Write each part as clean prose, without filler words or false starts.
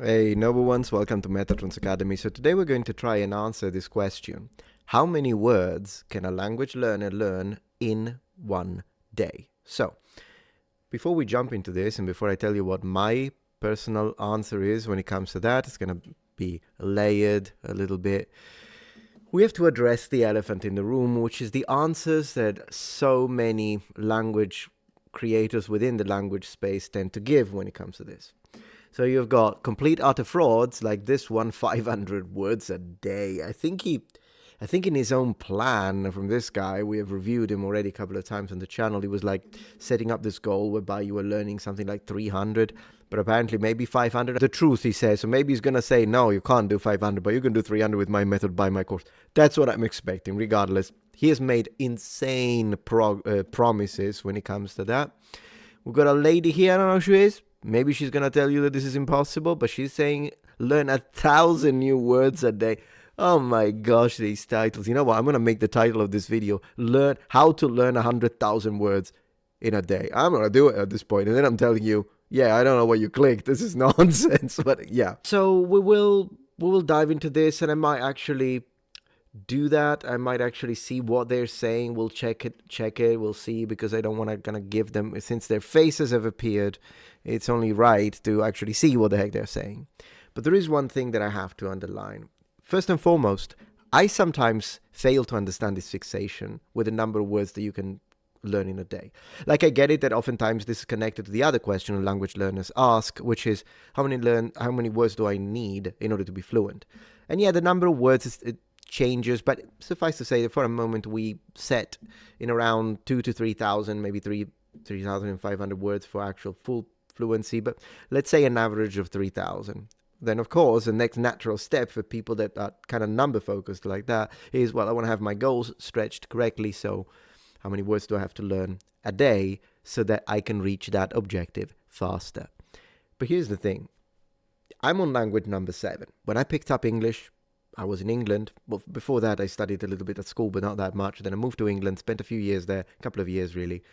Hey, noble ones, welcome to Metatron's Academy. So today we're going to try and answer this question. How many words can a language learner learn in one day? So, before we jump into this and before I tell you what my personal answer is when it comes to that, it's going to be layered a little bit. We have to address the elephant in the room, which is the answers that so many language creators within the language space tend to give when it comes to this. So you've got complete utter frauds like this one, 500 words a day. I think in his own plan from this guy, we have reviewed him already a couple of times on the channel. He was like setting up this goal whereby you were learning something like 300, but apparently maybe 500. The truth, he says. So maybe he's going to say, no, you can't do 500, but you can do 300 with my method, buy my course. That's what I'm expecting, regardless. He has made insane promises when it comes to that. We've got a lady here, I don't know who she is. Maybe she's going to tell you that this is impossible, but she's saying learn 1,000 new words a day. Oh my gosh, these titles. You know what? I'm going to make the title of this video, Learn How to Learn 100,000 Words in a Day. I'm going to do it at this point. And then I'm telling you, yeah, I don't know what you clicked. This is nonsense, but yeah. So we will dive into this, and I might actually do that. I might actually see what they're saying. We'll check it, we'll see, because I don't want to kind of give them, since their faces have appeared, it's only right to actually see what the heck they're saying. But there is one thing that I have to underline. First and foremost, I sometimes fail to understand this fixation with the number of words that you can learn in a day. Like, I get it that oftentimes this is connected to the other question language learners ask, which is how many words do I need in order to be fluent? And yeah, the number of words changes, but suffice to say that for a moment we set in around 2,000 to 3,000, maybe 3,500 words for actual full fluency, but let's say an average of 3,000. Then, of course, the next natural step for people that are kind of number focused like that is, well, I want to have my goals stretched correctly, so how many words do I have to learn a day so that I can reach that objective faster? But here's the thing. I'm on language number 7. When I picked up English, I was in England. Well, before that, I studied a little bit at school, but not that much. Then I moved to England, spent a few years there, a couple of years really.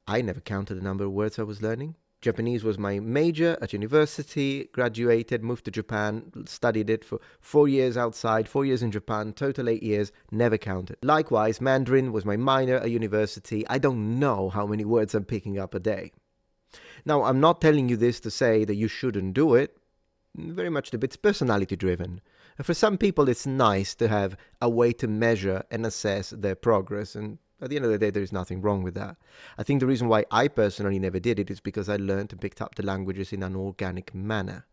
I never counted the number of words I was learning. Japanese was my major at university, graduated, moved to Japan, studied it for 4 years outside, 4 years in Japan, total 8 years, never counted. Likewise, Mandarin was my minor at university. I don't know how many words I'm picking up a day. Now, I'm not telling you this to say that you shouldn't do it. Very much the bit's personality driven. For some people, it's nice to have a way to measure and assess their progress, and at the end of the day, there is nothing wrong with that. I think the reason why I personally never did it is because I learned and picked up the languages in an organic manner.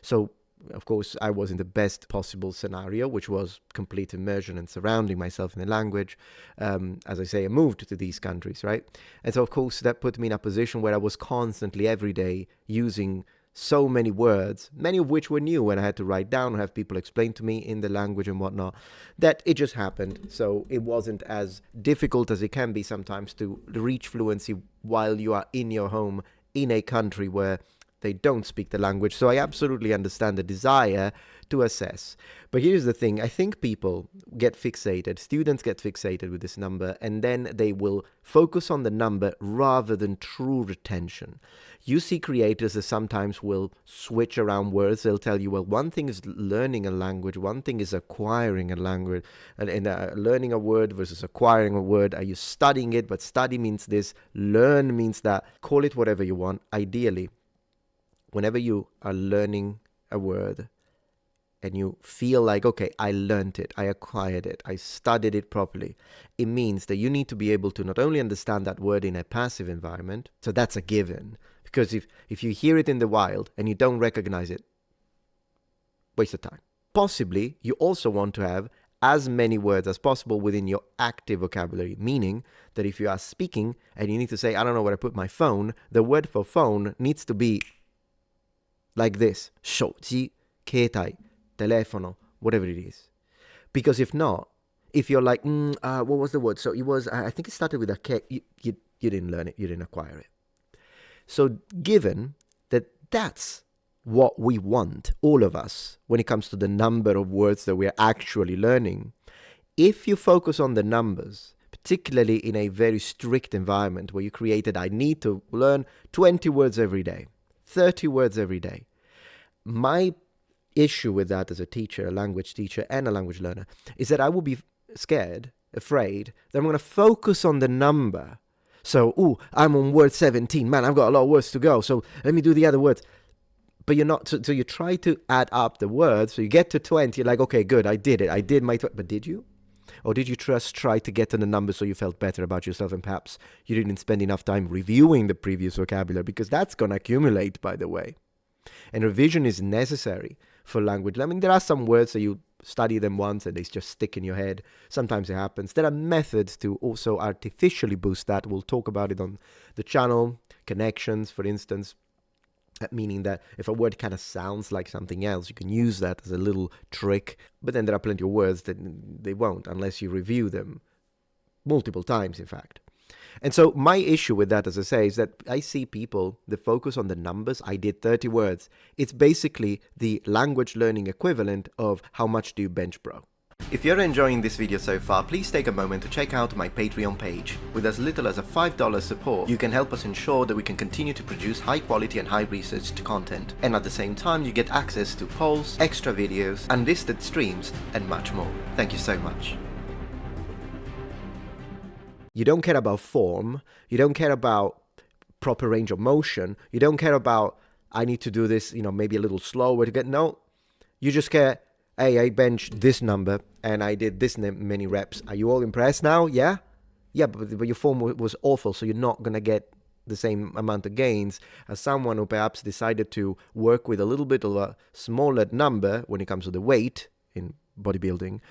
So, of course, I was in the best possible scenario, which was complete immersion and surrounding myself in the language. As I say, I moved to these countries, right? And so, of course, that put me in a position where I was constantly, every day, using so many words, many of which were new, and I had to write down or have people explain to me in the language and whatnot, that it just happened. So it wasn't as difficult as it can be sometimes to reach fluency while you are in your home in a country where they don't speak the language. So I absolutely understand the desire to assess. But here's the thing. I think people get fixated, students get fixated with this number, and then they will focus on the number rather than true retention. You see creators that sometimes will switch around words. They'll tell you, well, one thing is learning a language, one thing is acquiring a language, and learning a word versus acquiring a word. Are you studying it? But study means this, learn means that. Call it whatever you want. Ideally, whenever you are learning a word and you feel like, okay, I learned it, I acquired it, I studied it properly, it means that you need to be able to not only understand that word in a passive environment, so that's a given, because if you hear it in the wild and you don't recognize it, waste of time. Possibly, you also want to have as many words as possible within your active vocabulary, meaning that if you are speaking and you need to say, I don't know where I put my phone, the word for phone needs to be like this: 手机, 携帯, telefono, whatever it is. Because if not, if you're like, what was the word? So it was, I think it started with a K. You didn't learn it, you didn't acquire it. So given that that's what we want, all of us, when it comes to the number of words that we're actually learning, if you focus on the numbers, particularly in a very strict environment where you created, I need to learn 20 words every day, 30 words every day, my issue with that as a teacher, a language teacher, and a language learner is that I will be scared, afraid that I'm going to focus on the number. So, I'm on word 17. Man, I've got a lot of words to go. So let me do the other words. But you're not. So you try to add up the words. So you get to 20. You're like, okay, good. I did it. I did my 20. But did you? Or did you just try to get to the number so you felt better about yourself, and perhaps you didn't spend enough time reviewing the previous vocabulary? Because that's going to accumulate, by the way. And revision is necessary for language. I mean, there are some words that you study them once and they just stick in your head. Sometimes it happens. There are methods to also artificially boost that. We'll talk about it on the channel. Connections, for instance, meaning that if a word kind of sounds like something else, you can use that as a little trick. But then there are plenty of words that they won't unless you review them multiple times, in fact. And so my issue with that, as I say, is that I see people that focus on the numbers. I did 30 words. It's basically the language learning equivalent of how much do you bench pro. If you're enjoying this video so far, please take a moment to check out my Patreon page. With as little as a $5 support, you can help us ensure that we can continue to produce high quality and high researched content. And at the same time, you get access to polls, extra videos, unlisted streams, and much more. Thank you so much. You don't care about form. You don't care about proper range of motion. You don't care about, I need to do this, maybe a little slower to get. No, you just care, hey, I benched this number and I did this many reps. Are you all impressed now? Yeah? Yeah, but your form was awful, so you're not going to get the same amount of gains as someone who perhaps decided to work with a little bit of a smaller number when it comes to the weight in bodybuilding,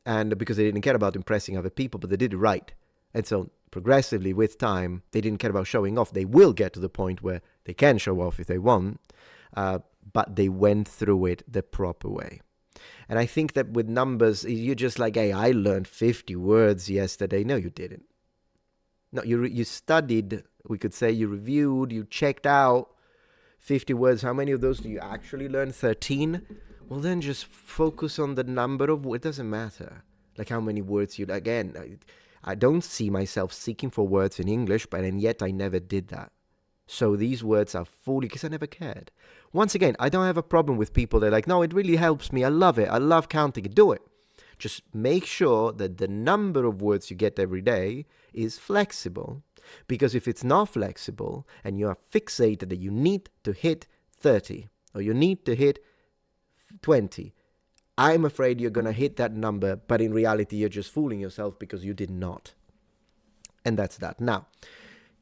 and because they didn't care about impressing other people, but they did it right. And so progressively with time, they didn't care about showing off. They will get to the point where they can show off if they want, but they went through it the proper way. And I think that with numbers, you're just like, hey, I learned 50 words yesterday. No, you didn't. No, you studied, we could say you reviewed, you checked out 50 words. How many of those do you actually learn? 13? Well, then just focus on the number of words. It doesn't matter. Like how many words you, again, I don't see myself seeking for words in English, but and yet I never did that. So these words are fully, because I never cared. Once again, I don't have a problem with people that are like, no, it really helps me. I love it. I love counting it. Do it. Just make sure that the number of words you get every day is flexible. Because if it's not flexible and you are fixated that you need to hit 30 or you need to hit 20, I'm afraid you're going to hit that number, but in reality, you're just fooling yourself because you did not. And that's that. Now,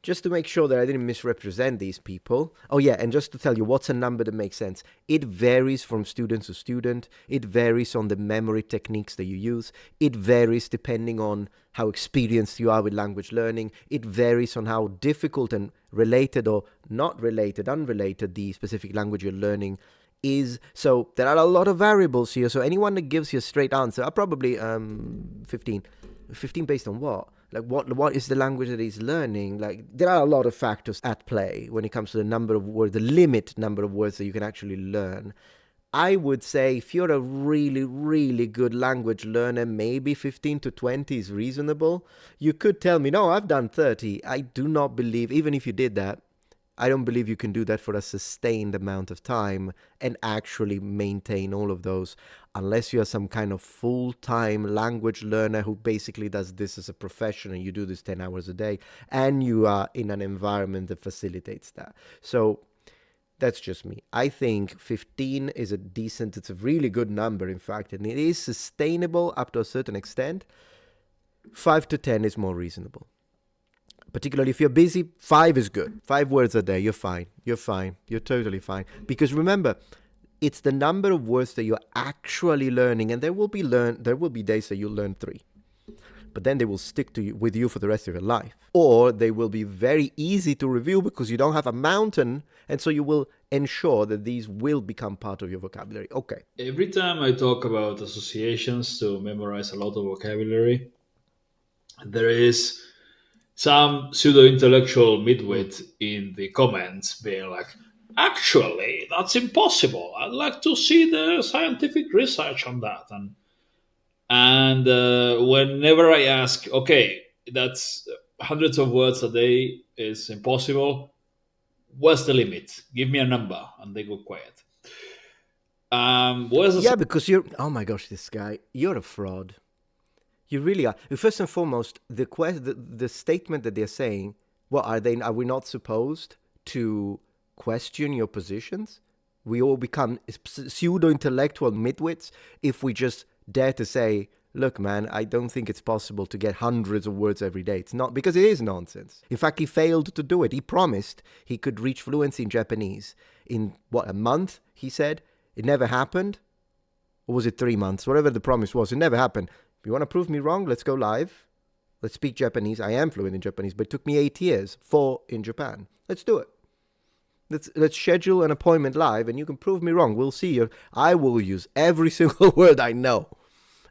just to make sure that I didn't misrepresent these people. Oh yeah, and just to tell you what's a number that makes sense. It varies from student to student. It varies on the memory techniques that you use. It varies depending on how experienced you are with language learning. It varies on how difficult and related or not related, unrelated the specific language you're learning is. So there are a lot of variables here. So anyone that gives you a straight answer are probably 15. 15 based on what? Like what is the language that he's learning? Like there are a lot of factors at play when it comes to the number of words, the limit number of words that you can actually learn. I would say if you're a really, really good language learner, maybe 15 to 20 is reasonable. You could tell me, no, I've done 30. I do not believe, even if you did that, I don't believe you can do that for a sustained amount of time and actually maintain all of those unless you are some kind of full-time language learner who basically does this as a profession and you do this 10 hours a day and you are in an environment that facilitates that. So that's just me. I think 15 is it's a really good number, in fact, and it is sustainable up to a certain extent. 5 to 10 is more reasonable. Particularly if you're busy, 5 is good. 5 words a day, you're fine. You're fine. You're totally fine. Because remember, it's the number of words that you're actually learning, and there will be days that you'll learn 3. But then they will stick with you for the rest of your life. Or they will be very easy to review because you don't have a mountain, and so you will ensure that these will become part of your vocabulary. Okay. Every time I talk about associations to memorize a lot of vocabulary, there is some pseudo intellectual Mm. midwit in the comments being like, actually, that's impossible. I'd like to see the scientific research on that. And whenever I ask, okay, that's hundreds of words a day is impossible. What's the limit? Give me a number. And they go quiet. What is Yeah, because you're, oh my gosh, this guy, you're a fraud. You really are. First and foremost, the statement that they're saying, well, are we not supposed to question your positions? We all become pseudo intellectual midwits if we just dare to say, look, man, I don't think it's possible to get hundreds of words every day. It's not, because it is nonsense. In fact, he failed to do it. He promised he could reach fluency in Japanese in what, a month, he said. It never happened. Or was it 3 months? Whatever the promise was, it never happened. If you want to prove me wrong, let's go live. Let's speak Japanese. I am fluent in Japanese, but it took me 8 years, 4 in Japan. Let's do it. Let's schedule an appointment live, and you can prove me wrong. We'll see. I will use every single word I know,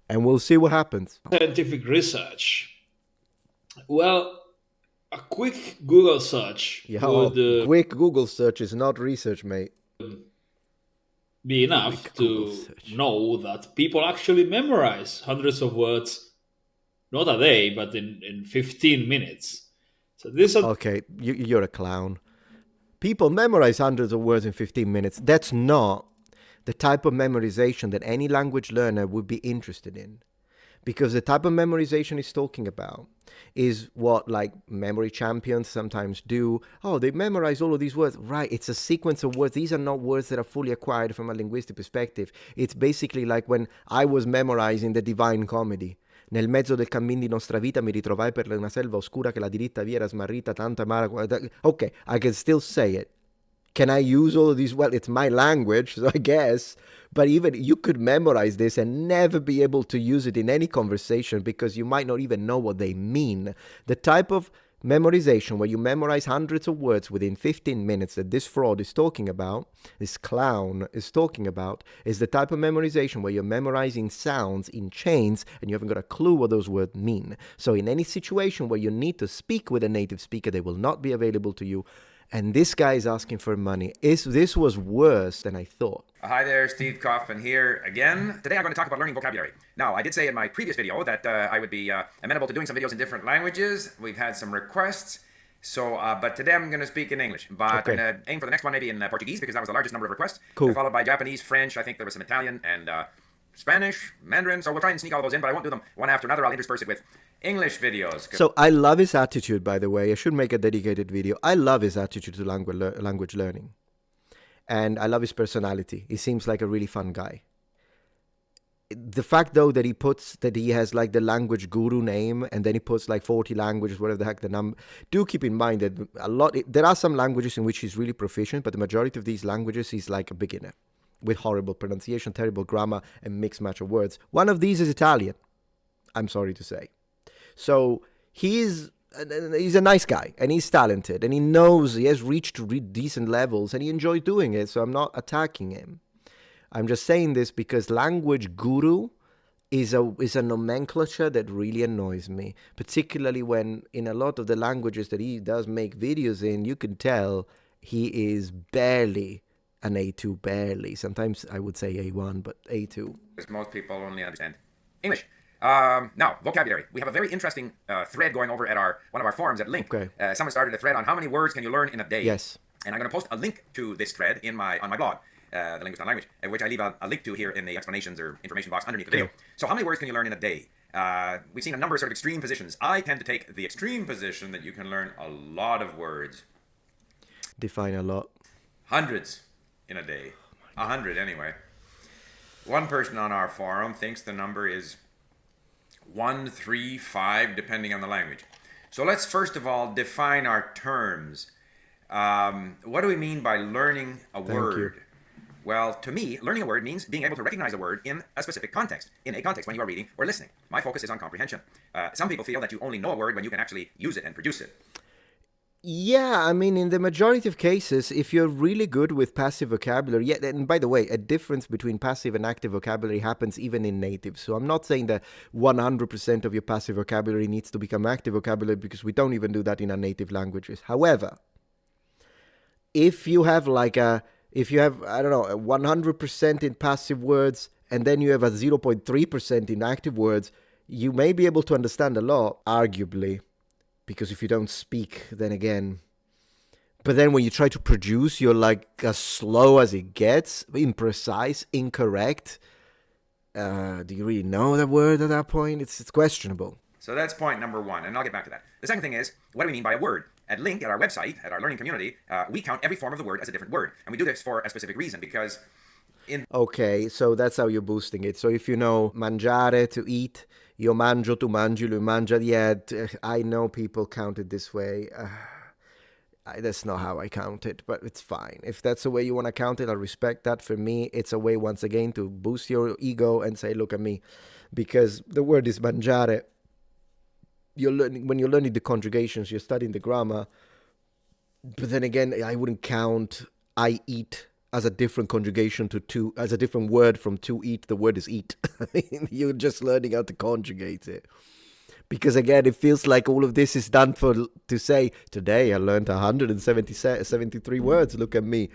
and we'll see what happens. scientific research? Well, a quick Google search Yeah, would quick Google search is not research, mate. be enough Quick Google to search. know that people actually memorize hundreds of words, not a day, but in 15 minutes. So this is Okay, you're a clown. People memorize hundreds of words in 15 minutes. That's not the type of memorization that any language learner would be interested in. Because the type of memorization he's talking about is what like memory champions sometimes do. Oh, they memorize all of these words. Right, it's a sequence of words. These are not words that are fully acquired from a linguistic perspective. It's basically like when I was memorizing the Divine Comedy. Nel mezzo del cammin di nostra vita mi ritrovai per una selva oscura che la diritta via era smarrita tanto amara. Okay, I can still say it. Can I use all of these? Well, it's my language, so I guess. But even you could memorize this and never be able to use it in any conversation because you might not even know what they mean. The type of memorization where you memorize hundreds of words within 15 minutes that this fraud is talking about, this clown is talking about, is the type of memorization where you're memorizing sounds in chains and you haven't got a clue what those words mean. So in any situation where you need to speak with a native speaker, they will not be available to you. And this guy is asking for money. This was worse than I thought. Hi there, Steve Kaufman here again. Today I'm going to talk about learning vocabulary. Now, I did say in my previous video that I would be amenable to doing some videos in different languages. We've had some requests. So, but today I'm going to speak in English. But Okay. I'm going to aim for the next one maybe in Portuguese because that was the largest number of requests. Cool. Followed by Japanese, French, I think there was some Italian, and Spanish, Mandarin. So we'll try and sneak all those in, but I won't do them one after another. I'll intersperse it with English videos. So I love his attitude, by the way. I should make a dedicated video. I love his attitude to language learning. And I love his personality. He seems like a really fun guy. The fact, though, that he has like the language guru name and then he puts like 40 languages, whatever the heck the number. Do keep in mind that there are some languages in which he's really proficient, but the majority of these languages he's like a beginner with horrible pronunciation, terrible grammar, and mixed match of words. One of these is Italian, I'm sorry to say. So he's a nice guy and he's talented and he knows he has reached decent levels and he enjoys doing it. So I'm not attacking him. I'm just saying this because language guru is a nomenclature that really annoys me, particularly when in a lot of the languages that he does make videos in, you can tell he is barely an A2, barely. Sometimes I would say A1, but A2. Because most people only understand English. Now, vocabulary. We have a very interesting thread going over at one of our forums at Link. Okay. Someone started a thread on how many words can you learn in a day. Yes. And I'm going to post a link to this thread on my blog, The Linguist on Language, which I leave a link to here in the explanations or information box underneath the video. So how many words can you learn in a day? We've seen a number of sort of extreme positions. I tend to take the extreme position that you can learn a lot of words. Define a lot. Hundreds in a day. 100 anyway. One person on our forum thinks the number is 1, 3, 5, depending on the language. So let's first of all define our terms. What do we mean by learning a word? Well, to me, learning a word means being able to recognize a word in a specific context, in a context when you are reading or listening. My focus is on comprehension. Some people feel that you only know a word when you can actually use it and produce it. Yeah, I mean, in the majority of cases, if you're really good with passive vocabulary, yeah, and by the way, a difference between passive and active vocabulary happens even in native. So I'm not saying that 100% of your passive vocabulary needs to become active vocabulary because we don't even do that in our native languages. However, if you have I don't know, a 100% in passive words and then you have a 0.3% in active words, you may be able to understand a lot, arguably. Because if you don't speak, then again. But then when you try to produce, you're like as slow as it gets, imprecise, incorrect. Do you really know the word at that point? It's questionable. So that's point number one, and I'll get back to that. The second thing is, what do we mean by a word? At Link, at our website, at our learning community, we count every form of the word as a different word. And we do this for a specific reason, because Okay, so that's how you're boosting it. So if you know mangiare, to eat, io mangio, tu mangi, lui mangia, yeah, I know people count it this way. That's not how I count it, but it's fine. If that's the way you want to count it, I respect that. For me, it's a way, once again, to boost your ego and say, look at me. Because the word is mangiare. When you're learning the conjugations, you're studying the grammar. But then again, I wouldn't count I eat as a different conjugation as a different word from to eat. The word is eat. You're just learning how to conjugate it. Because again, it feels like all of this is done to say, today I learned 173 words. Look at me.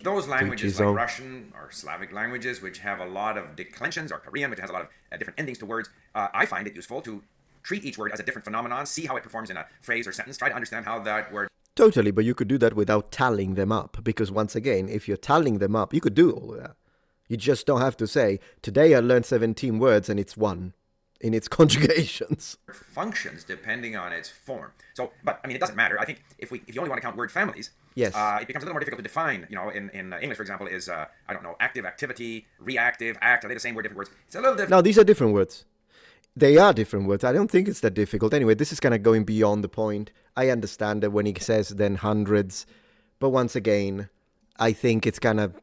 Those languages like Russian or Slavic languages, which have a lot of declensions, or Korean, which has a lot of different endings to words, I find it useful to treat each word as a different phenomenon, see how it performs in a phrase or sentence, try to understand how that word... Totally, but you could do that without tallying them up. Because once again, if you're tallying them up, you could do all of that. You just don't have to say, today I learned 17 words and it's 1 in its conjugations. Functions depending on its form. So, but I mean, it doesn't matter. I think if you only want to count word families, yes, it becomes a little more difficult to define. You know, in English, for example, is I don't know, active, activity, reactive, act. Are they the same word, different words? It's a little different. No, these are different words. They are different words. I don't think it's that difficult. Anyway, this is kind of going beyond the point. I understand that when he says then hundreds, but once again, I think it's kind of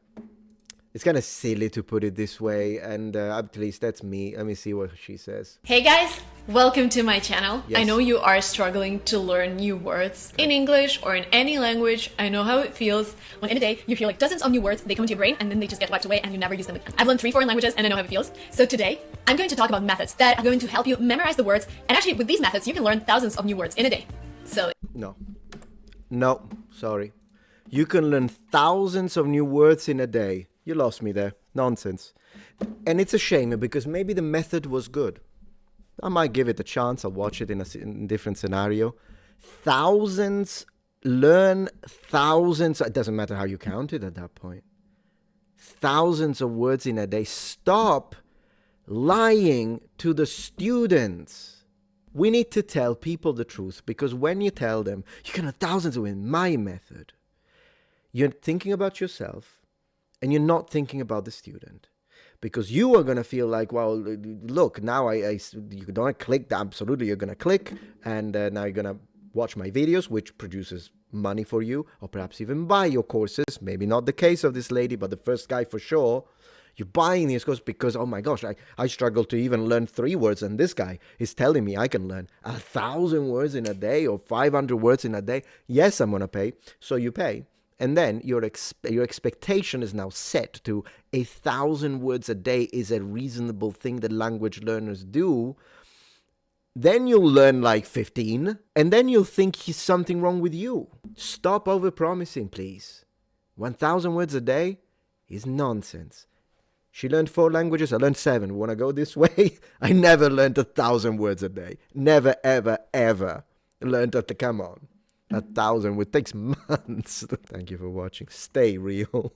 silly to put it this way, and at least that's me. Let me see what she says. Hey guys, welcome to my channel. Yes. I know you are struggling to learn new words in English or in any language. I know how it feels when in a day you hear like dozens of new words, they come into your brain and then they just get wiped away and you never use them again. I've learned 3 foreign languages and I know how it feels. So today, I'm going to talk about methods that are going to help you memorize the words, and actually with these methods you can learn thousands of new words in a day. So No, sorry. You can learn thousands of new words in a day. You lost me there. Nonsense. And it's a shame because maybe the method was good. I might give it a chance. I'll watch it in a different scenario. Learn thousands. It doesn't matter how you count it at that point. Thousands of words in a day. Stop lying to the students. We need to tell people the truth, because when you tell them, you can have thousands with my method, you're thinking about yourself and you're not thinking about the student. Because you are going to feel like, well, look, now you don't click, absolutely you're going to click, and now you're going to watch my videos, which produces money for you, or perhaps even buy your courses. Maybe not the case of this lady, but the first guy for sure. You're buying these courses because, oh my gosh, I struggle to even learn 3 words, and this guy is telling me I can learn 1,000 words in a day or 500 words in a day. Yes, I'm going to pay. So you pay. And then your expectation is now set to 1,000 words a day is a reasonable thing that language learners do. Then you'll learn like 15, and then you'll think he's something wrong with you. Stop overpromising, please. 1,000 words a day is nonsense. She learned 4 languages, I learned 7. Want to go this way? I never learned 1,000 words a day. Never, ever, ever learned that. Come on. 1,000 words takes months. Thank you for watching. Stay real.